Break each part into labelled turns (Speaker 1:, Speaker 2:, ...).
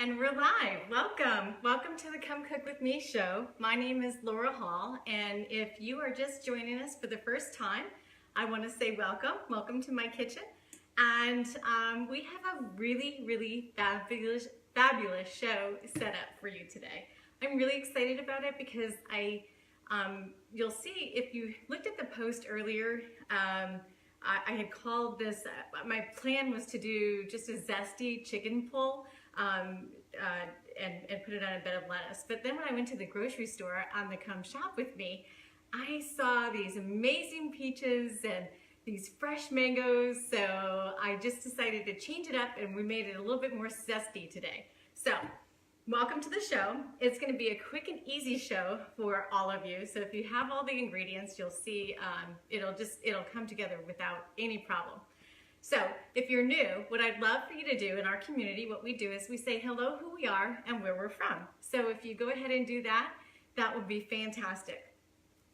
Speaker 1: And we're live. Welcome. Welcome to the Come Cook With Me show. My name is Laura Hall, and if you are just joining us for the first time, I want to say welcome. Welcome to my kitchen. And we have a really fabulous show set up for you today. I'm really excited about it because you'll see if you looked at the post earlier, I had called this, my plan was to do just a zesty chicken pull and put it on a bed of lettuce. But then when I went to the grocery store on the Come Shop With Me, I saw these amazing peaches and these fresh mangoes. So I just decided to change it up and we made it a little bit more zesty today. So welcome to the show. It's going to be a quick and easy show for all of you. So if you have all the ingredients, you'll see it'll come together without any problem. So if you're new, what I'd love for you to do in our community, what we do is we say hello, who we are, and where we're from. So if you go ahead and do that, that would be fantastic.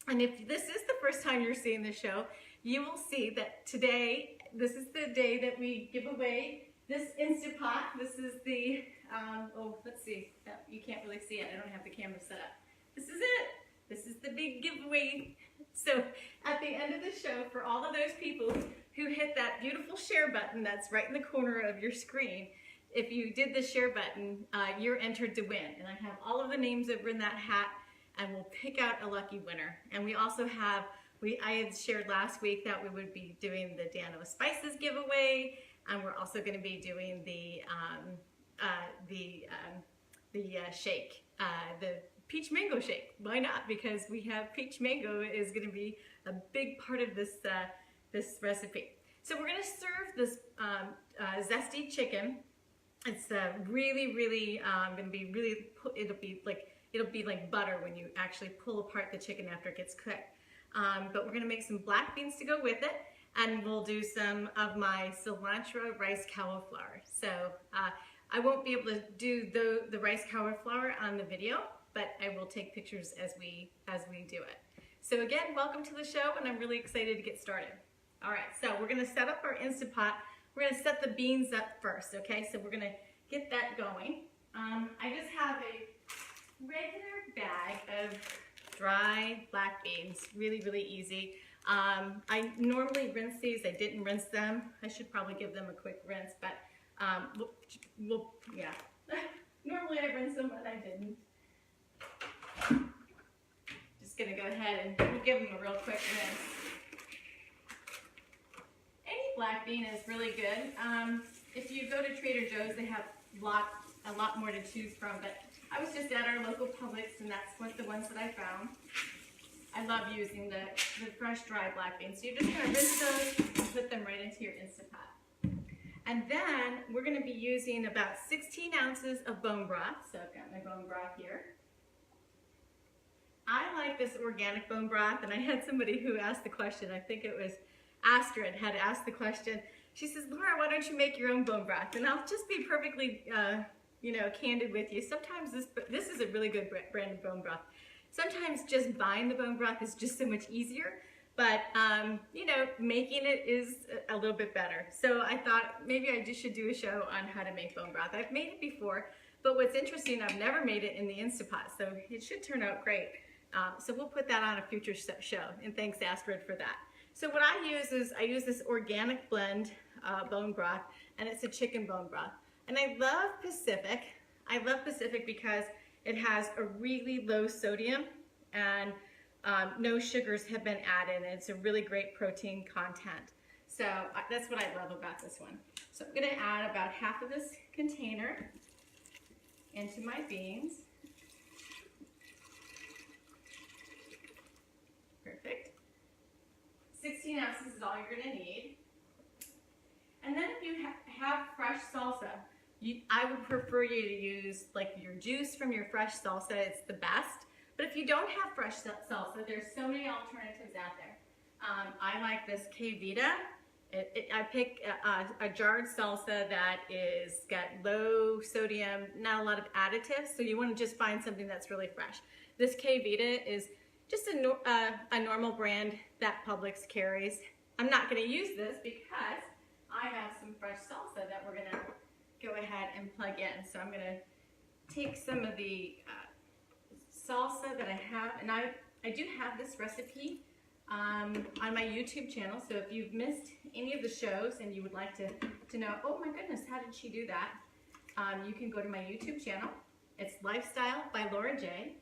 Speaker 1: And if this is the first time you're seeing the show, you will see that today, this is the day that we give away this Instant Pot. This is the, let's see, you can't really see it. I don't have the camera set up. This is it. This is the big giveaway. So at the end of the show, for all of those people who hit that beautiful share button that's right in the corner of your screen, if you did the share button, you're entered to win. And I have all of the names over in that hat, and we'll pick out a lucky winner. And we also have, I had shared last week that we would be doing the Dano Spices giveaway, and we're also going to be doing the shake, the peach mango shake. Why not? Because we have peach mango is going to be a big part of this this recipe. So we're going to serve this zesty chicken. It's really going to be really. It'll be like butter when you actually pull apart the chicken after it gets cooked. But we're going to make some black beans to go with it, and we'll do some of my cilantro rice cauliflower. So I won't be able to do the rice cauliflower on the video, but I will take pictures as we do it. So again, welcome to the show, and I'm really excited to get started. All right, so we're going to set up our Instant Pot. We're going to set the beans up first, okay? So we're going to get that going. I just have a regular bag of dry black beans, really easy. I normally rinse these. I didn't rinse them. I should probably give them a quick rinse, but yeah. Normally I rinse them, but I didn't. Just gonna go ahead and we'll give them a real quick rinse. Any black bean is really good. If you go to Trader Joe's, they have a lot more to choose from, but I was just at our local Publix, and that's the ones that I found. I love using the fresh dry black beans. So you're just gonna rinse those and put them right into your Instant Pot. And then we're gonna be using about 16 ounces of bone broth. So I've got my bone broth here. I like this organic bone broth, and I had somebody who asked the question, I think it was Astrid had asked the question. She says, Laura, why don't you make your own bone broth? And I'll just be perfectly candid with you. Sometimes this is a really good brand of bone broth. Sometimes just buying the bone broth is just so much easier, but making it is a little bit better. So I thought maybe I just should do a show on how to make bone broth. I've made it before, but what's interesting, I've never made it in the Instant Pot, so it should turn out great. So we'll put that on a future show, and thanks Astrid for that. So what I use this organic blend bone broth, and it's a chicken bone broth. And I love Pacific. I love Pacific because it has a really low sodium and no sugars have been added, and it's a really great protein content. So that's what I love about this one. So I'm gonna add about half of this container into my beans. Perfect. 16 ounces is all you're gonna need. And then if you have fresh salsa, I would prefer you to use like your juice from your fresh salsa. It's the best. But if you don't have fresh salsa, there's so many alternatives out there. I like this K-Vita. I pick a jarred salsa that is got low sodium, not a lot of additives. So you want to just find something that's really fresh. This K-Vita is just a normal brand that Publix carries. I'm not going to use this because I have some fresh salsa that we're going to go ahead and plug in. So I'm going to take some of the salsa that I have, and I do have this recipe on my YouTube channel, so if you've missed any of the shows and you would like to know, oh my goodness, how did she do that? You can go to my YouTube channel. It's Lifestyle by Laura J,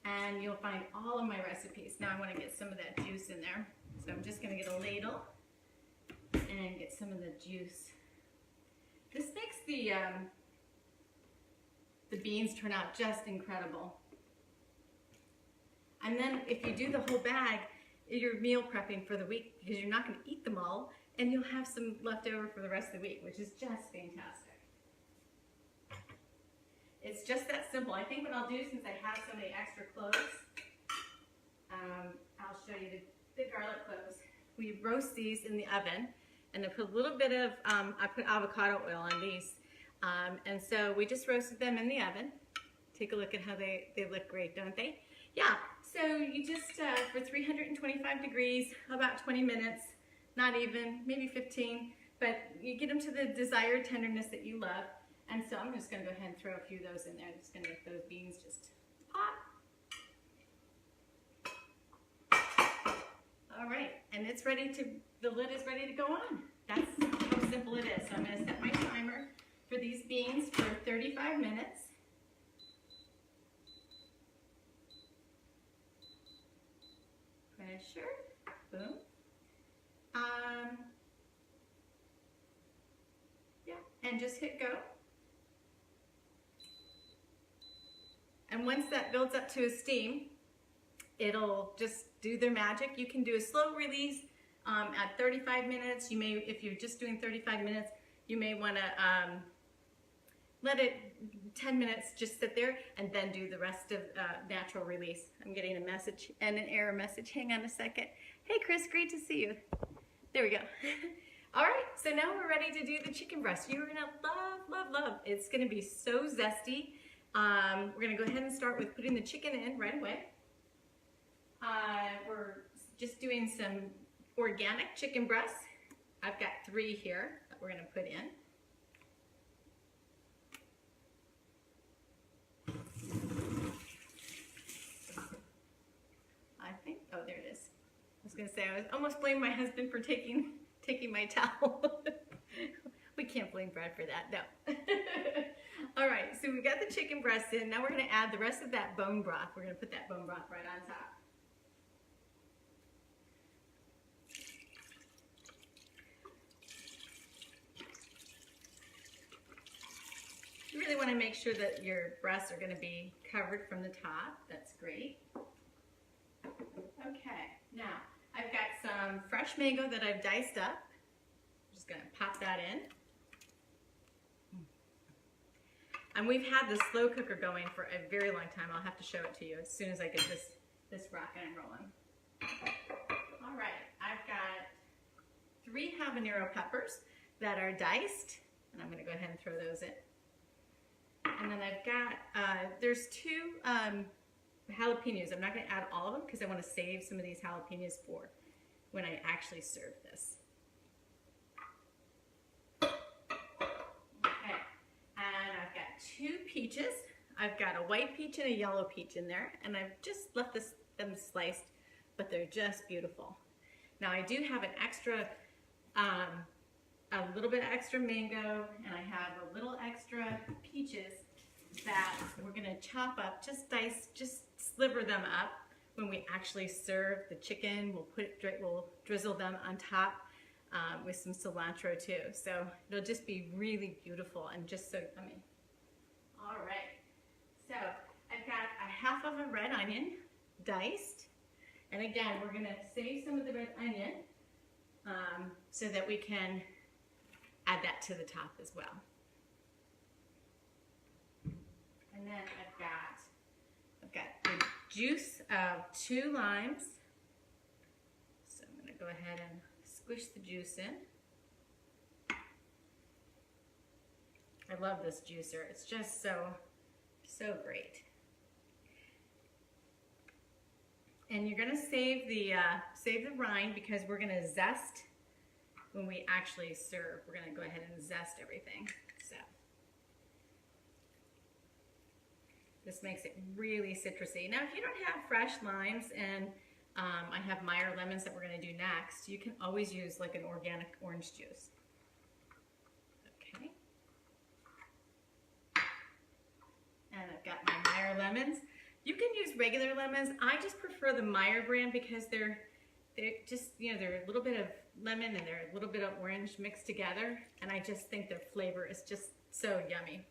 Speaker 1: and you'll find all of my recipes. Now I want to get some of that juice in there, so I'm just going to get a ladle and get some of the juice. This makes the beans turn out just incredible. And then if you do the whole bag, you're meal prepping for the week because you're not going to eat them all, and you'll have some left over for the rest of the week, which is just fantastic. It's just that simple. I think what I'll do, since I have so many extra cloves, I'll show you the garlic cloves. We roast these in the oven, and I put a little bit of, I put avocado oil on these. And so we just roasted them in the oven. Take a look at how they look great, don't they? Yeah, so you just, for 325 degrees, about 20 minutes, not even, maybe 15, but you get them to the desired tenderness that you love. And so I'm just gonna go ahead and throw a few of those in there. I'm just gonna let those beans just pop. All right, and it's ready to, the lid is ready to go on. That's how simple it is. So I'm gonna set my timer for these beans for 35 minutes. Pressure, boom. Yeah, and just hit go. And once that builds up to a steam, it'll just do their magic. You can do a slow release at 35 minutes. You may, if you're just doing 35 minutes, you may want to let it 10 minutes just sit there and then do the rest of natural release. I'm getting a message and an error message. Hang on a second. Hey Chris, great to see you. There we go. All right, so now we're ready to do the chicken breast. You're gonna love, love, love. It's gonna be so zesty. We're gonna go ahead and start with putting the chicken in right away. We're just doing some organic chicken breasts. I've got 3 here that we're gonna put in. I think, oh, there it is. I was gonna say, I was almost blaming my husband for taking my towel. We can't blame Brad for that, no. All right, so we've got the chicken breast in. Now we're gonna add the rest of that bone broth. We're gonna put that bone broth right on top. You really wanna make sure that your breasts are gonna be covered from the top. That's great. Okay, now I've got some fresh mango that I've diced up. I'm just gonna pop that in. And we've had the slow cooker going for a very long time. I'll have to show it to you as soon as I get this rocking and rolling. All right, I've got 3 habanero peppers that are diced, and I'm gonna go ahead and throw those in. And then I've got, there's 2 jalapenos. I'm not gonna add all of them because I wanna save some of these jalapenos for when I actually serve this. Okay, and I've got 2 peaches. I've got a white peach and a yellow peach in there, and I've just left them sliced, but they're just beautiful. Now I do have an extra, a little bit extra mango, and I have a little extra peaches that we're gonna chop up, just dice, just sliver them up when we actually serve the chicken. We'll drizzle them on top with some cilantro too. So it'll just be really beautiful and just so yummy. All right, so I've got a half of a red onion diced. And again, we're gonna save some of the red onion so that we can add that to the top as well. And then I've got the juice of 2 limes. So I'm gonna go ahead and squish the juice in. I love this juicer. It's just so great. And you're gonna save the rind because we're gonna zest when we actually serve. We're gonna go ahead and zest everything. So This makes it really citrusy. Now, if you don't have fresh limes, and I have Meyer Lemons that we're gonna do next, you can always use like an organic orange juice. Okay. And I've got my Meyer Lemons. You can use regular lemons. I just prefer the Meyer brand because they're just, you know, they're a little bit of lemon and they're a little bit of orange mixed together, and I just think their flavor is just so yummy.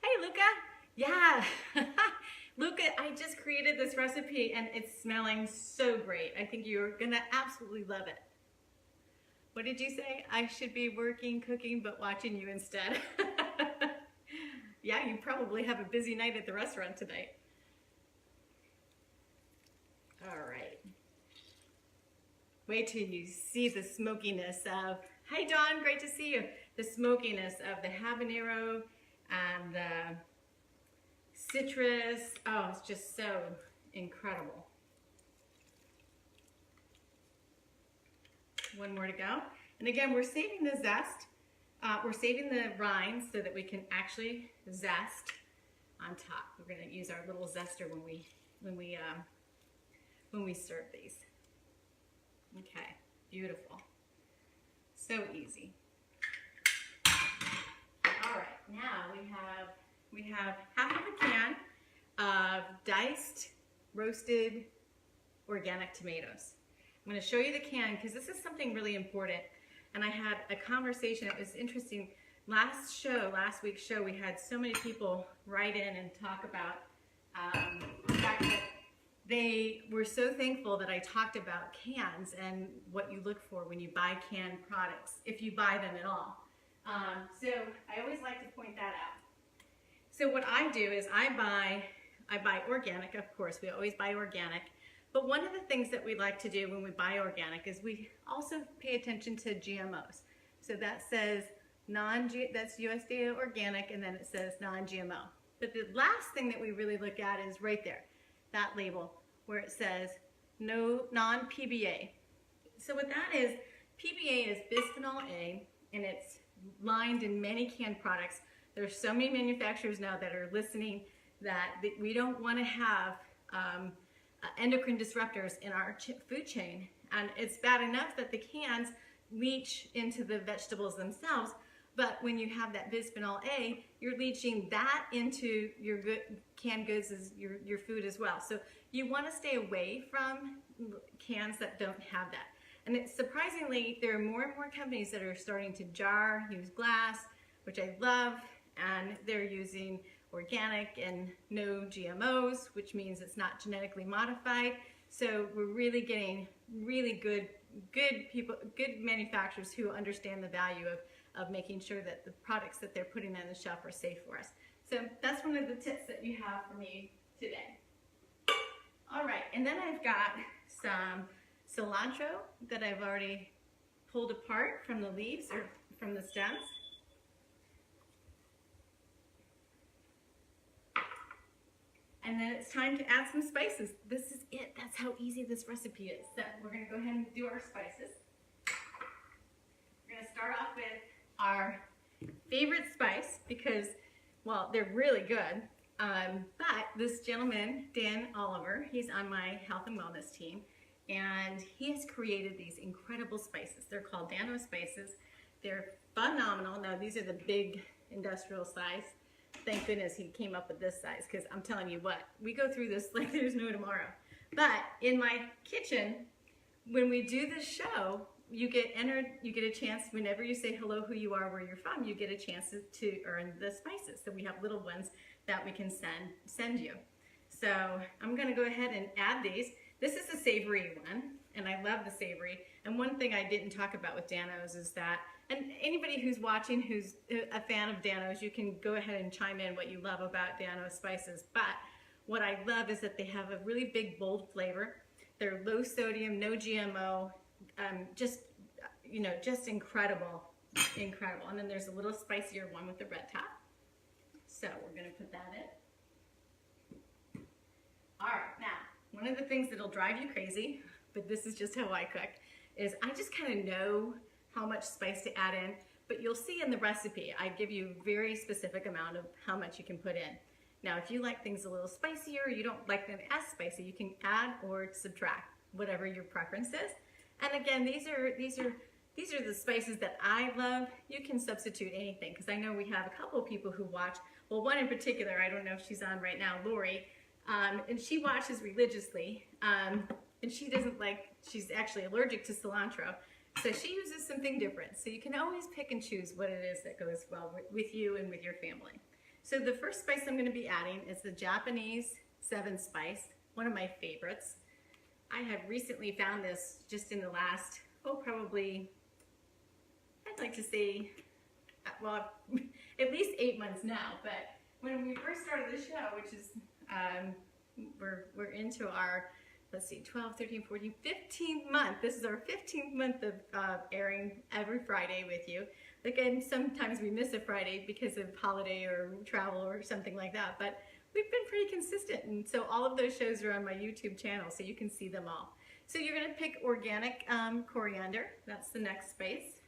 Speaker 1: Hey, Luca. Yeah. Luca, I just created this recipe and it's smelling so great. I think you're gonna absolutely love it. What did you say? I should be working, cooking, but watching you instead. Yeah, you probably have a busy night at the restaurant tonight. All right. Wait till you see the smokiness of, hi Dawn, great to see you. The smokiness of the habanero and the citrus. Oh, it's just so incredible. One more to go. And again, we're saving the zest. We're saving the rind so that we can actually zest on top. We're going to use our little zester when we serve these. Okay, beautiful. So easy. All right, now we have half of a can of diced roasted organic tomatoes. I'm going to show you the can because this is something really important. And I had a conversation, it was interesting. Last week's show, we had so many people write in and talk about the fact that they were so thankful that I talked about cans and what you look for when you buy canned products, if you buy them at all. So I always like to point that out. So what I do is I buy organic, of course, we always buy organic. But one of the things that we like to do when we buy organic is we also pay attention to GMOs. So that says that's USDA organic, and then it says non-GMO. But the last thing that we really look at is right there, that label where it says no non-PBA. So what that is, PBA is bisphenol A, and it's lined in many canned products. There's so many manufacturers now that are listening that we don't want to have endocrine disruptors in our food chain, and it's bad enough that the cans leach into the vegetables themselves, but when you have that bisphenol A, you're leaching that into your canned goods as your food as well. So you want to stay away from cans that don't have that. And it's surprisingly, there are more and more companies that are starting to use glass, which I love, and they're using organic and no GMOs, which means it's not genetically modified. So we're really getting really good people, good manufacturers who understand the value of making sure that the products that they're putting on the shelf are safe for us. So that's one of the tips that you have for me today. All right, and then I've got some cilantro that I've already pulled apart from the leaves or from the stems. And then it's time to add some spices. This is it. That's how easy this recipe is. So we're going to go ahead and do our spices. We're going to start off with our favorite spice because, well, they're really good. But this gentleman, Dan Oliver, he's on my health and wellness team, and he has created these incredible spices. They're called Dano spices. They're phenomenal. Now, these are the big industrial size. Thank goodness he came up with this size, because I'm telling you what, we go through this like there's no tomorrow. But in my kitchen, when we do this show, you get entered, you get a chance, whenever you say hello, who you are, where you're from, you get a chance to earn the spices. So we have little ones that we can send you. So I'm gonna go ahead and add these. This is a savory one, and I love the savory. And one thing I didn't talk about with Danos is that, and anybody who's watching who's a fan of Danos, you can go ahead and chime in what you love about Danos spices. But what I love is that they have a really big, bold flavor. They're low sodium, no GMO, just incredible, incredible. And then there's a little spicier one with the red top. So we're gonna put that in. All right, now, one of the things that'll drive you crazy, but this is just how I cook, is I just kind of know how much spice to add in, but you'll see in the recipe, I give you a very specific amount of how much you can put in. Now, if you like things a little spicier, or you don't like them as spicy, you can add or subtract, whatever your preference is. And again, these are the spices that I love. You can substitute anything, because I know we have a couple of people who watch, well, one in particular, I don't know if she's on right now, Lori, and she watches religiously, and she doesn't like, she's actually allergic to cilantro, so she uses something different. So you can always pick and choose what it is that goes well with you and with your family. So the first spice I'm going to be adding is the Japanese 7 spice, one of my favorites. I have recently found this just in the last, probably, I'd like to say, well, at least 8 months now. But when we first started the show, which is, we're into our, let's see, 12, 13, 14, 15th month. This is our 15th month of airing every Friday with you. Again, sometimes we miss a Friday because of holiday or travel or something like that, but we've been pretty consistent, and so all of those shows are on my YouTube channel, so you can see them all. So you're going to pick organic coriander. That's the next spice.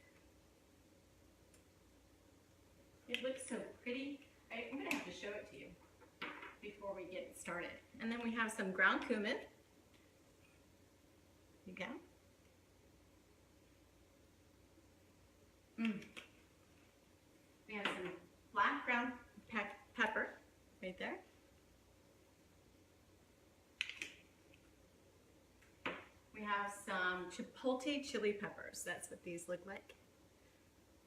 Speaker 1: It looks so pretty. I'm going to have to show it to you before we get started. And then we have some ground cumin. You go. We have some black ground pepper right there. We have some chipotle chili peppers. That's what these look like.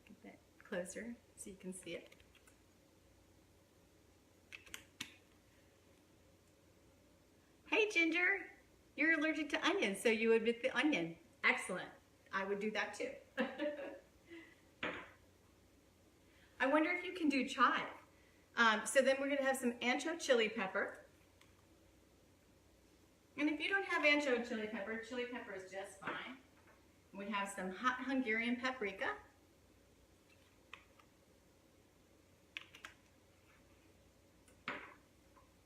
Speaker 1: Get that closer so you can see it. Hey Ginger, you're allergic to onions, so you would with the onion. Excellent. I would do that too. I wonder if you can do chive. So then we're going to have some ancho chili pepper. And if you don't have ancho chili pepper is just fine. We have some hot Hungarian paprika.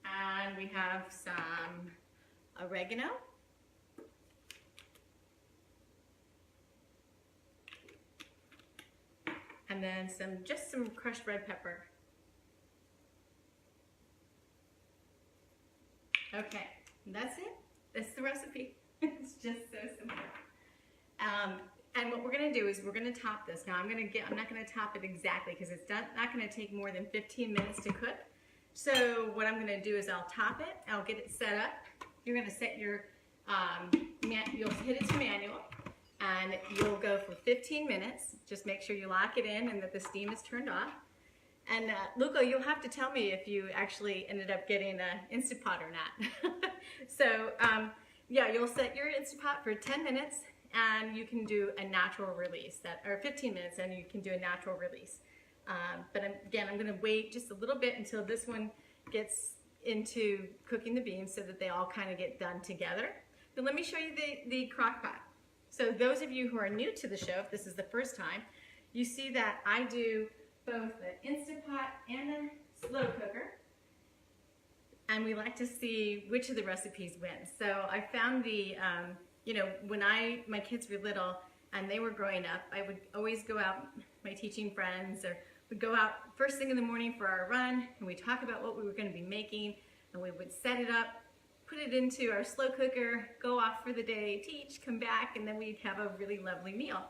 Speaker 1: And we have some oregano. And then just some crushed red pepper. Okay, that's it. That's the recipe. It's just so simple. And what we're gonna do is we're gonna top this. Now I'm not gonna top it exactly because it's not gonna take more than 15 minutes to cook. So what I'm gonna do is I'll top it, I'll get it set up. You're gonna set your, you'll hit it to manual, and you'll go for 15 minutes. Just make sure you lock it in and that the steam is turned off. And Luca, you'll have to tell me if you actually ended up getting an Instapot or not. So yeah, you'll set your Instapot for 10 minutes, and you can do a natural release, or 15 minutes, and you can do a natural release. But again, I'm gonna wait just a little bit until this one gets into cooking the beans so that they all kind of get done together. But let me show you the CrockPot. So those of you who are new to the show, if this is the first time, you see that I do both the Instapot and the slow cooker. And we like to see which of the recipes wins. So I found you know, when my kids were little and they were growing up, I would always go out, my teaching friends, or we'd go out first thing in the morning for our run, and we'd talk about what we were going to be making, and we would set it up, put it into our slow cooker, go off for the day, teach, come back, and then we'd have a really lovely meal.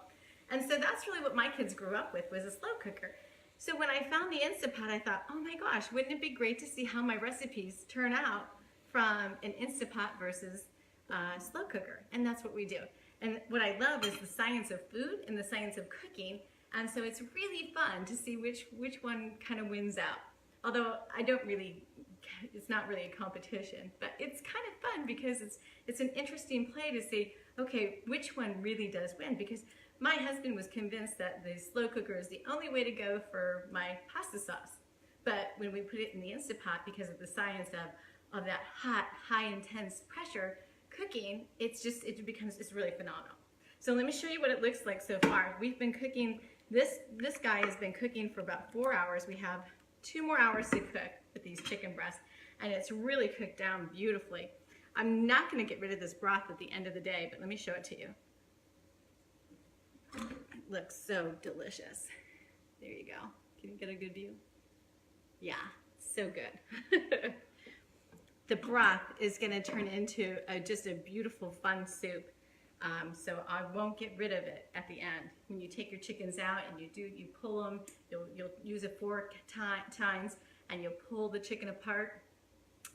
Speaker 1: And so that's really what my kids grew up with, was a slow cooker. So when I found the Instapot, I thought, oh my gosh, wouldn't it be great to see how my recipes turn out from an Instapot versus a slow cooker? And that's what we do. And what I love is the science of food and the science of cooking. And so it's really fun to see which one kind of wins out. Although it's not really a competition, but it's kind of fun because it's an interesting play to see, okay, which one really does win? Because my husband was convinced that the slow cooker is the only way to go for my pasta sauce. But when we put it in the Instapot, because of the science of that hot, high intense pressure cooking, it's really phenomenal. So let me show you what it looks like so far. We've been cooking, this guy has been cooking for about 4 hours. We have 2 more hours to cook with these chicken breasts, and it's really cooked down beautifully. I'm not gonna get rid of this broth at the end of the day, but let me show it to you. It looks so delicious. There you go. Can you get a good view? Yeah, So good. The broth is going to turn into just a beautiful, fun soup. So I won't get rid of it at the end. When you take your chickens out and you pull them, you'll use a fork tines and you'll pull the chicken apart.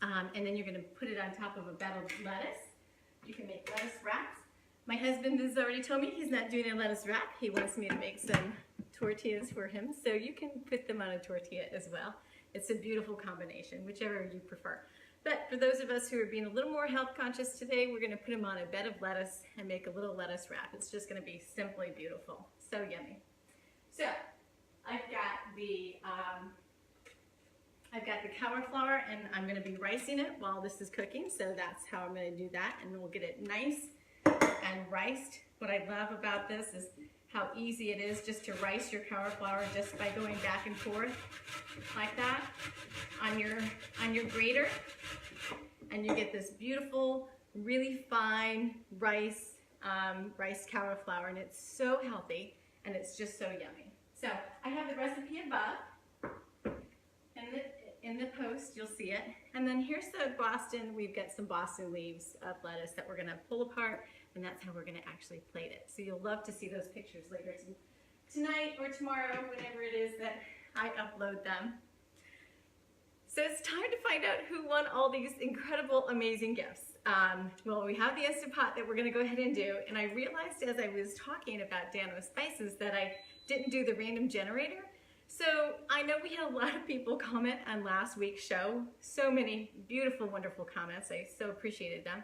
Speaker 1: And then you're going to put it on top of a bed of lettuce. You can make lettuce wraps. My husband has already told me he's not doing a lettuce wrap. He wants me to make some tortillas for him. So you can put them on a tortilla as well. It's a beautiful combination, whichever you prefer. But for those of us who are being a little more health conscious today, we're going to put them on a bed of lettuce and make a little lettuce wrap. It's just going to be simply beautiful. So yummy. So I've got the cauliflower, and I'm going to be ricing it while this is cooking. So that's how I'm going to do that, and we'll get it nice and riced. What I love about this is how easy it is just to rice your cauliflower just by going back and forth like that on your grater, and you get this beautiful, really fine riced cauliflower, and it's so healthy and it's just so yummy. So I have the recipe above, and in the post you'll see it. And then here's the Boston. We've got some Boston leaves of lettuce that we're going to pull apart, and that's how we're going to actually plate it. So you'll love to see those pictures later tonight or tomorrow, whenever it is that I upload them. So it's time to find out who won all these incredible, amazing gifts. Well, we have the Instant Pot that we're going to go ahead and do, and I realized as I was talking about Dano Spices that I didn't do the random generator. So I know we had a lot of people comment on last week's show. So many beautiful, wonderful comments. I so appreciated them.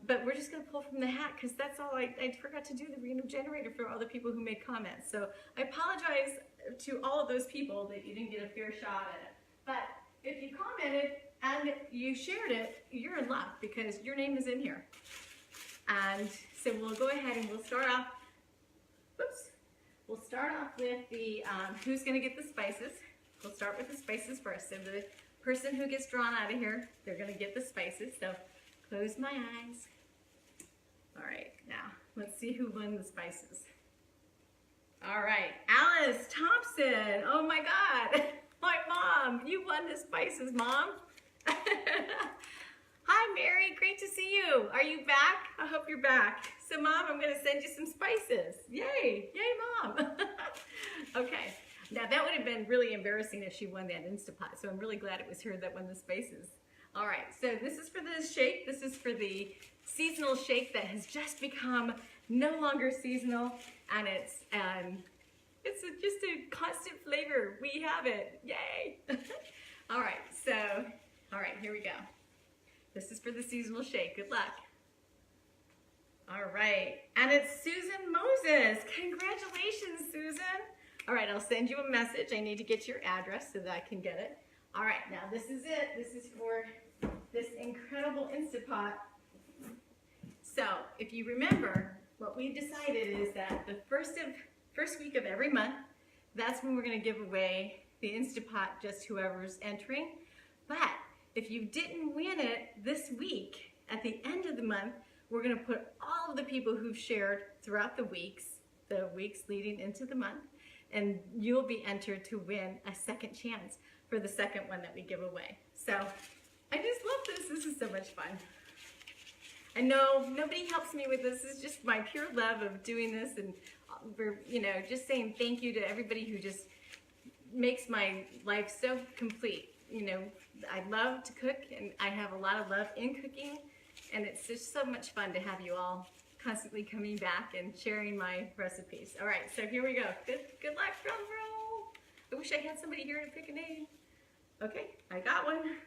Speaker 1: But we're just going to pull from the hat because that's all. I forgot to do the random generator for all the people who made comments. So I apologize to all of those people that you didn't get a fair shot at it. But if you commented and you shared it, you're in luck because your name is in here. And so we'll go ahead and we'll start off. We'll start off with the who's going to get the spices. We'll start with the spices first. So the person who gets drawn out of here, they're going to get the spices. So close my eyes. All right, now let's see who won the spices. All right, Alice Thompson. Oh my God, my mom. You won the spices, Mom. Hi, Mary. Great to see you. Are you back? I hope you're back. So, Mom, I'm going to send you some spices. Yay. Yay, Mom. Okay. Now, that would have been really embarrassing if she won that Instapot. So, I'm really glad it was her that won the spices. All right. So, this is for the shake. This is for the seasonal shake that has just become no longer seasonal. And it's just a constant flavor. We have it. Yay. All right. So, all right. Here we go. This is for the seasonal shake. Good luck. All right. And it's Susan Moses. Congratulations, Susan. All right, I'll send you a message. I need to get your address so that I can get it. All right, now this is it. This is for this incredible Instant Pot. So if you remember, what we decided is that the first week of every month, that's when we're going to give away the Instant Pot, just whoever's entering. But if you didn't win it this week, at the end of the month, we're going to put all of the people who've shared throughout the weeks leading into the month, and you'll be entered to win a second chance for the second one that we give away. So I just love this. This is so much fun. I know nobody helps me with this. It's just my pure love of doing this, and just saying thank you to everybody who just makes my life so complete. I love to cook, and I have a lot of love in cooking, and it's just so much fun to have you all constantly coming back and sharing my recipes. All right, so here we go. Good luck, drum roll. I wish I had somebody here to pick a name. Okay, I got one.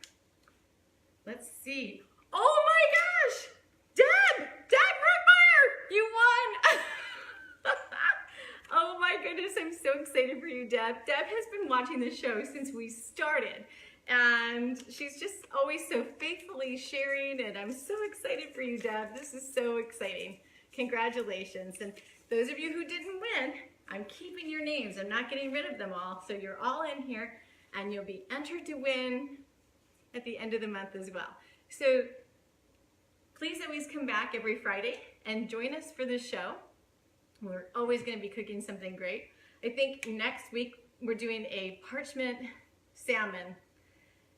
Speaker 1: Let's see. Oh my gosh! Deb Brookmeyer! You won! Oh my goodness, I'm so excited for you, Deb. Deb has been watching the show since we started. And she's just always so faithfully sharing, and I'm so excited for you, Deb. This is so exciting. Congratulations. And those of you who didn't win, I'm keeping your names. I'm not getting rid of them all. So you're all in here, and you'll be entered to win at the end of the month as well. So please always come back every Friday and join us for this show. We're always going to be cooking something great. I think next week we're doing a parchment salmon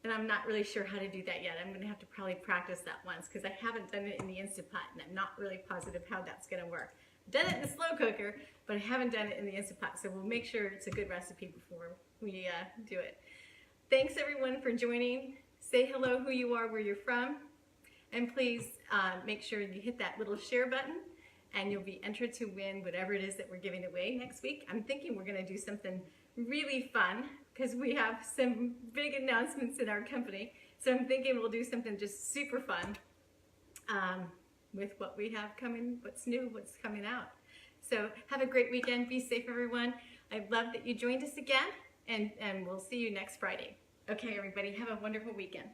Speaker 1: and I'm not really sure how to do that yet. I'm gonna have to probably practice that once because I haven't done it in the Instant Pot, and I'm not really positive how that's gonna work. I've done it in the slow cooker, but I haven't done it in the Instant Pot, so we'll make sure it's a good recipe before we do it. Thanks everyone for joining. Say hello, who you are, where you're from, and please make sure you hit that little share button, and you'll be entered to win whatever it is that we're giving away next week. I'm thinking we're gonna do something really fun because we have some big announcements in our company. So I'm thinking we'll do something just super fun with what we have coming, what's new, what's coming out. So have a great weekend. Be safe, everyone. I love that you joined us again, and we'll see you next Friday. Okay, everybody, have a wonderful weekend.